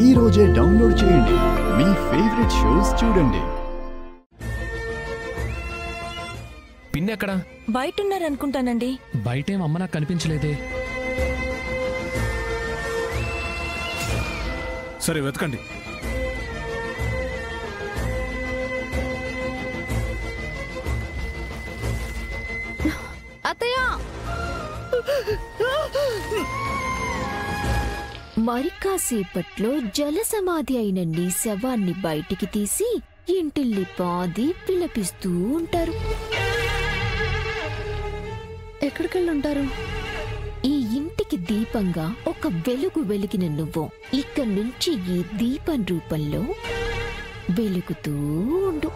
ఈ రోజే డౌన్లోడ్ చేయండి. మీ ఫేవరెట్ షోస్ చూడండి. పిన్ ఎక్కడా? బయట ఉన్నారనుకుంటానండి. బయటేం అమ్మ నాకు కనిపించలేదే. సరే వెతకండి. అత్తయ్య, మరి కాసేపట్లో జలసమాధి అయిన నీ శవాన్ని బయటికి తీసి ఇంటిల్లి పాది పిలపిస్తూ ఉంటారు. ఎక్కడికెళ్ళుంటారు? ఈ ఇంటికి దీపంగా ఒక వెలుగు వెలిగిన నువ్వు ఇక్కడి నుంచి ఈ దీపం రూపంలో వెలుగుతూ ఉండు.